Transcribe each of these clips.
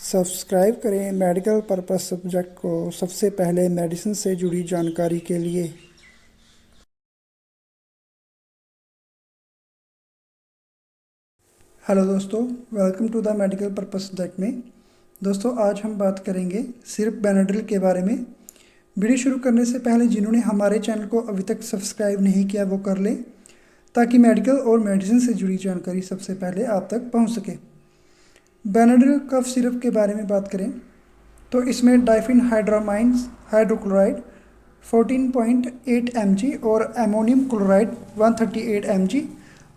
Subscribe करें medical purpose subject को सबसे पहले मेडिसिन से जुड़ी जानकारी के लिए। हेलो दोस्तों, welcome to the medical purpose subject में। दोस्तों, आज हम बात करेंगे सिर्फ बेनाड्रिल के बारे में। वीडियो शुरू करने से पहले जिन्होंने हमारे चैनल को अभी तक सब्सक्राइब नहीं किया वो कर लें, ताकि मेडिकल और मेडिसिन से जुड़ी जानकारी सबसे पहले आप तक पहुंच सके। बेनाड्रिल कफ सिरप के बारे में बात करें तो इसमें डाइफेनहाइड्रामाइन हाइड्रोक्लोराइड 14.8 mg और ammonium chloride 138 mg,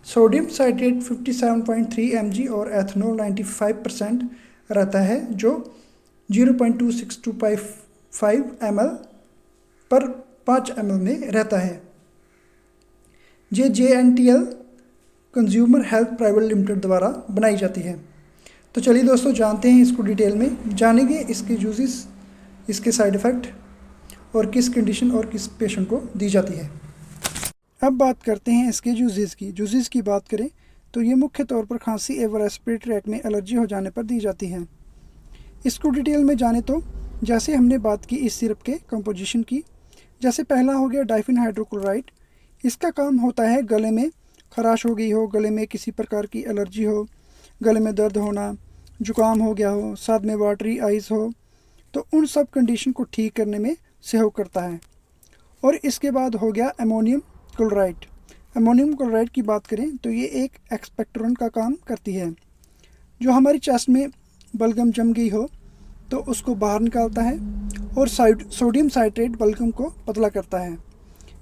sodium citrate 57.3 mg और एथनॉल 95% रहता है, जो 0.2625 ml पर 5 ml में रहता है। ये JNTL consumer health private limited द्वारा बनाई जाती है। तो चलिए दोस्तों, जानते हैं इसको डिटेल में, जानेंगे इसके यूजेस, इसके साइड इफ़ेक्ट और किस कंडीशन और किस पेशेंट को दी जाती है। अब बात करते हैं इसके यूजेस की। यूजेस की बात करें तो ये मुख्य तौर पर खांसी एवं रेस्पिरेटरी ट्रैक में एलर्जी हो जाने पर दी जाती है। इसको डिटेल में जाने तो जैसे हमने बात की इस सिरप के कंपोजिशन की, जैसे पहला हो गया डाइफेनहाइड्रोक्लोराइड। इसका काम होता है गले में खराश हो गई हो, गले में किसी प्रकार की एलर्जी हो, गले में दर्द होना, जुकाम हो गया हो, साथ में वाटरी आइज़ हो, तो उन सब कंडीशन को ठीक करने में सहयोग करता है। और इसके बाद हो गया अमोनियम क्लोराइड। अमोनियम क्लोराइड की बात करें तो ये एक एक्सपेक्टोरेंट का काम करती है। जो हमारी चेस्ट में बलगम जम गई हो तो उसको बाहर निकालता है, और सोडियम साइट्रेट बलगम को पतला करता है,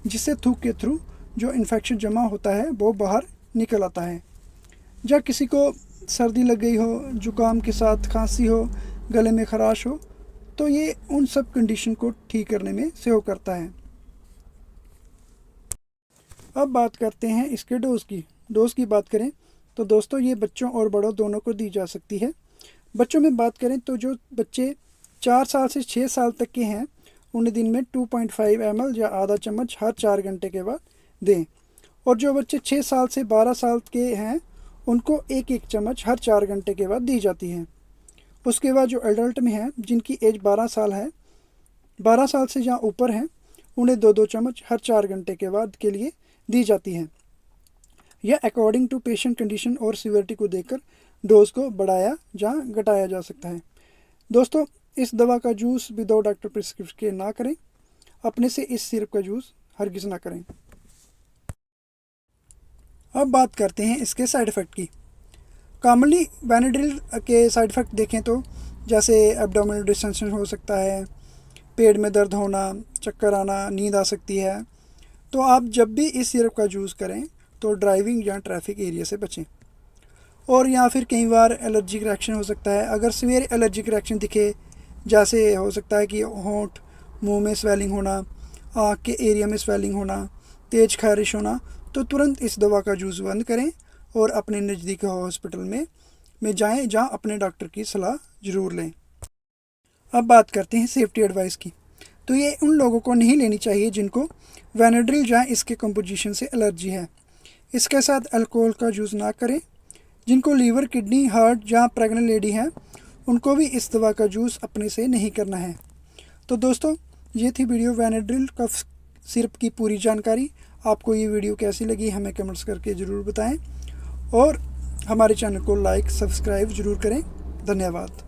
जिससे थूक के थ्रू जो इन्फेक्शन जमा होता है वो बाहर निकल आता है। जब किसी को सर्दी लग गई हो, जुकाम के साथ खांसी हो, गले में खराश हो, तो ये उन सब कंडीशन को ठीक करने में सहयोग करता है। अब बात करते हैं इसके डोज की। डोज की बात करें तो दोस्तों ये बच्चों और बड़ों दोनों को दी जा सकती है। बच्चों में बात करें तो जो बच्चे 4 साल से 6 साल तक के हैं उन्हें दिन में 2.5 ml या आधा चम्मच हर 4 घंटे के बाद दें, और जो बच्चे 6 साल से 12 साल के हैं उनको 1-1 चम्मच हर 4 घंटे के बाद दी जाती है। उसके बाद जो एडल्ट में हैं जिनकी एज 12 साल है, 12 साल से जहाँ ऊपर हैं, उन्हें 2-2 चम्मच हर 4 घंटे के बाद के लिए दी जाती है। यह अकॉर्डिंग टू पेशेंट कंडीशन और सीवियरिटी को देखकर डोज को बढ़ाया या घटाया जा सकता है। दोस्तों, इस दवा का जूस विदाउट डॉक्टर प्रिस्क्रिप्शन के ना करें। अपने से इस सिरप का जूस हरगिज़ ना करें। अब बात करते हैं इसके साइड इफ़ेक्ट की। कॉमनली बेनाड्रिल के साइड इफ़ेक्ट देखें तो जैसे एब्डोमिनल डिस्टेंशन हो सकता है, पेट में दर्द होना, चक्कर आना, नींद आ सकती है। तो आप जब भी इस सिरप का यूज़ करें तो ड्राइविंग या ट्रैफिक एरिया से बचें। और या फिर कई बार एलर्जिक रिएक्शन हो सकता है। अगर सीवियर एलर्जिक रिएक्शन दिखे, जैसे हो सकता है कि होंठ, मुंह में स्वेलिंग होना, आँख के एरिया में स्वेलिंग होना, तेज खारिश होना, तो तुरंत इस दवा का यूज़ बंद करें और अपने नज़दीकी हॉस्पिटल में जाएं, जहां अपने डॉक्टर की सलाह ज़रूर लें। अब बात करते हैं सेफ्टी एडवाइस की। तो ये उन लोगों को नहीं लेनी चाहिए जिनको बेनाड्रिल या इसके कंपोजिशन से एलर्जी है। इसके साथ अल्कोहल का यूज़ ना करें। जिनको लीवर, किडनी, हार्ट या प्रेग्नेंट लेडी हैं उनको भी इस दवा का जूस अपने से नहीं करना है। तो दोस्तों, ये थी वीडियो बेनाड्रिल कफ सिरप की पूरी जानकारी। आपको ये वीडियो कैसी लगी हमें कमेंट्स करके ज़रूर बताएं, और हमारे चैनल को लाइक, सब्सक्राइब ज़रूर करें। धन्यवाद।